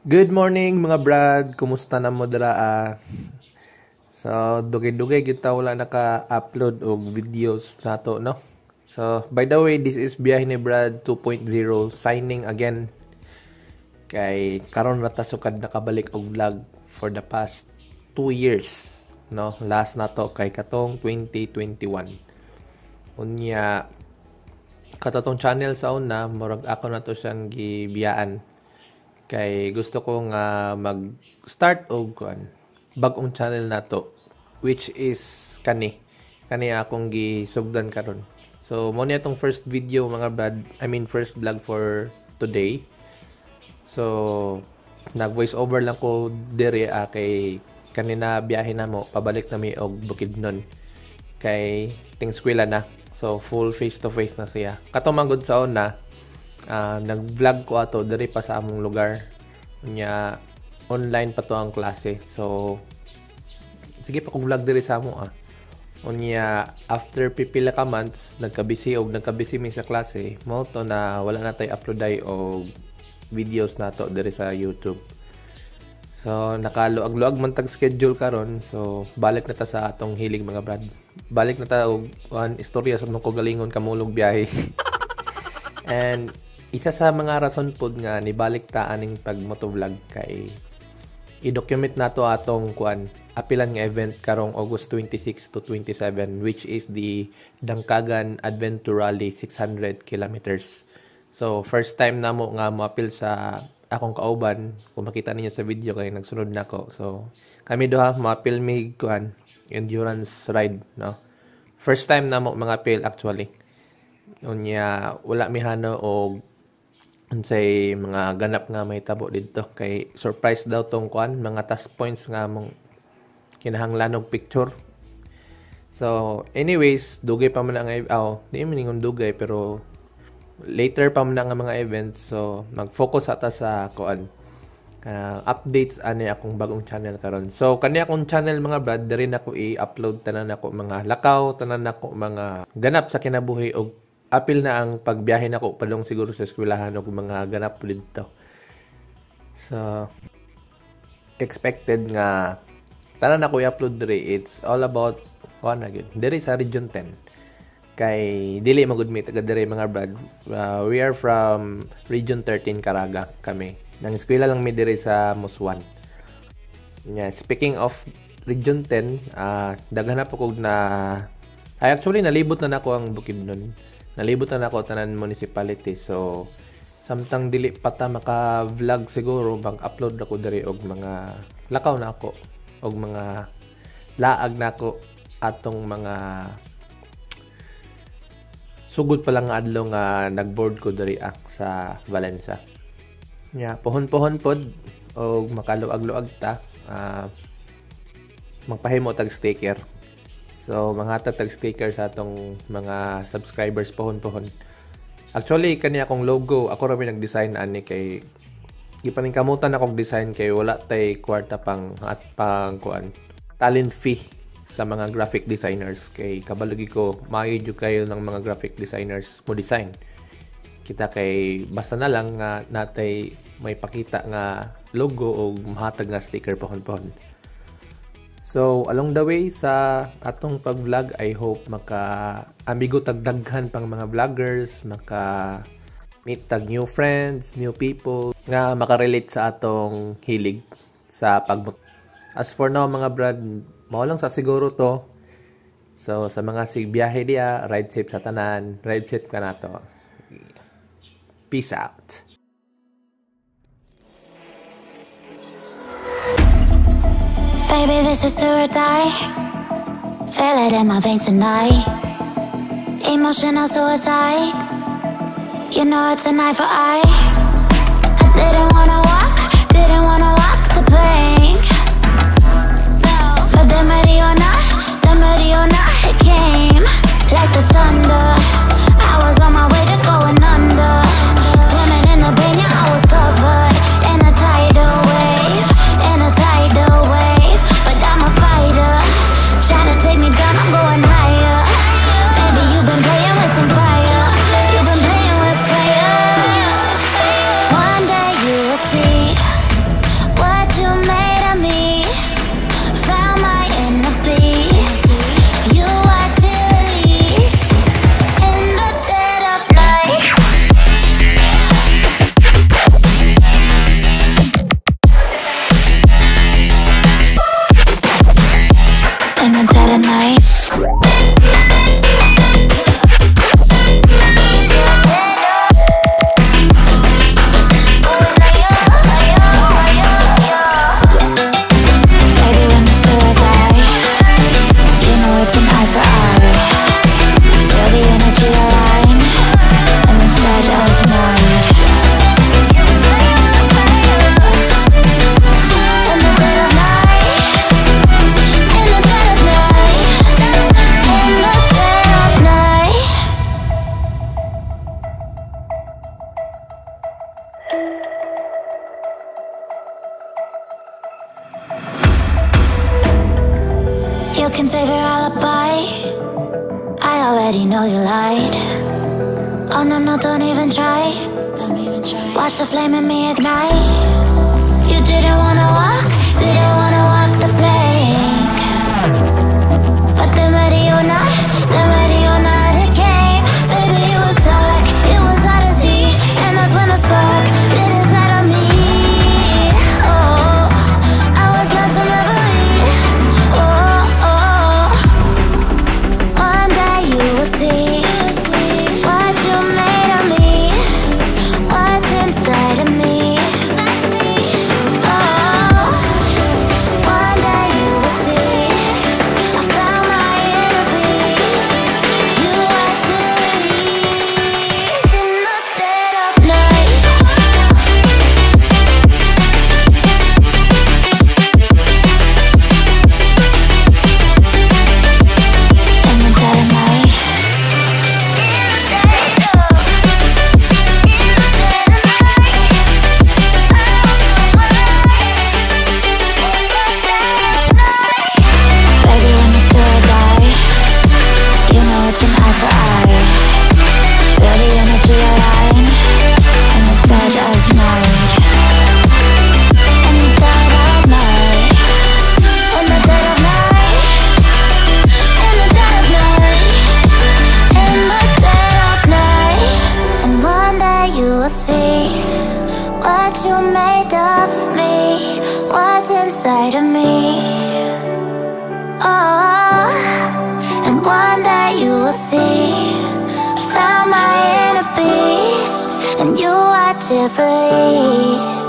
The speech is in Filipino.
Good morning mga brad, kumusta na mo dira? So dugay-dugay kita wala naka-upload og videos nato no. So by the way, this is Biyahe ni Brad 2.0 signing again. Kay karon ra ta sukad nakabalik og vlog for the past 2 years no. Last nato kay katong 2021. Unya katong channel sa una murag ako na to siyang gibiyaan. Kay gusto ko nga mag-start og bag-ong channel nato which is kani akong gisugdan karon. So mo niya tong first video mga brad, first vlog for today. So nag voice over lang ko diri kay kanina biyahe na mo pabalik na mi og Bukidnon. Kay ting eskwela na. So full face to face na siya. Kato manggod sa una nag-vlog ko ato diri pa sa among lugar. Nya online pa to ang klase. So sige pa kog vlog diri sa amo Unya after pipila ka months nagkabisi mi sa klase, mo to na wala na tay upload og videos nato diri sa YouTube. So nakaluag-luag man tag schedule karon. So balik na ta sa atong hilig mga brad. Balik na ta og istorya sa mga kagalingon kamulog biyahe. And isa sa mga rason pod nga nibalik ta aning pag-motovlog kay i-document nato atong apilan nga event karong August 26 to 27 which is the Dangkagan Adventure Rally 600 kilometers. So first time namo nga moapil sa akong kauban, kung makita ninyo sa video kay nagsunod nako. So kami duha moapil mig endurance ride no. First time namo mga apil actually. Unya wala mi hano og unsay mga ganap nga may tabo dito kay surprise daw tong mga task points nga mong kinahanglan og picture. So anyways, dugay pa man ang di man dugay pero later pa man ang mga events. So mag-focus ata sa updates ani akong bagong channel karon. So kani akong channel mga brad, diri na ko i-upload tanan nako mga lakaw, tanan nako mga ganap sa kinabuhi og apil na ang pagbiyahe nako padung siguro sa eskwelahan og mga ganap dito. So expected nga tanan ako i-upload diri. It's all about diri sa Region 10. Kay dili magud mi taga diri mga brad. We are from Region 13 Caraga kami. Nang eskwela lang mi diri sa Muswan. Yeah, speaking of Region 10, daghan na po kog actually nalibot na nako ang Bukidnon. Nalibot na ako tanan municipality. So samtang dili pa ta maka-vlog siguro mag-upload ako diri og mga lakaw na ako og mga laag na ako atong mga sugod pa lang nga adlaw nga nag-board ko diri sa Valencia. Yeah, pohon-pohon pod og makaluag-luag ta. Magpahimo tag sticker. So, mga tag sticker sa atong mga subscribers pohon-pohon. Actually, kani akong logo, ako ra may nag-design ani kay gipaningkamutan akong design kay wala tay kwarta pang talent fee sa mga graphic designers kay kabalagi ko maayo jud kayo ng mga graphic designers mo design. Kita kay basta na lang nga natay may pakita nga logo o mahatag nga sticker pohon-pohon. So, along the way sa atong pag-vlog, I hope amigo tagdaghan pang mga vloggers, meet tag new friends, new people, nga makarelate sa atong hilig sa As for now mga brad, mao lang sa siguro to. So, sa mga sigbiyahe diya, ride safe sa tanan, ride safe ka na to. Peace out. Baby, this is do or die. Feel it in my veins tonight. Emotional suicide. You know it's an eye for eye. I didn't wanna walk the plank. But the Mariona, it came like the thunder. I was on my way to going under. Swimming in the banya, I was covered in a tidal wave, But I'm a fighter, trying to take me down, I'm going higher. Baby, you've been playing with some fire. You've been playing with fire. One day you will see I already know you lied. Oh no, no, don't even try. Watch the flame in me ignite. You didn't wanna walk the plank. But then ready or not, it came. Baby, it was dark, it was hard to see. And that's when the spark lit inside of me. Oh, I was lost from reverie. Oh, oh, one day you will see what you made of me, what's inside of me. Oh, one day you will see I found my inner peace. You are to release in the dead of night. In the dead of night. Baby, when you say I die, you know it's an eye for eye. Feel the energy align in the dead of night. In the dead of night. In the dead of night. In the dead of night. In the dead of night. And one day you will see what you made of me, what's inside of me. Oh, and one day you will see I found my inner beast, and you are to release.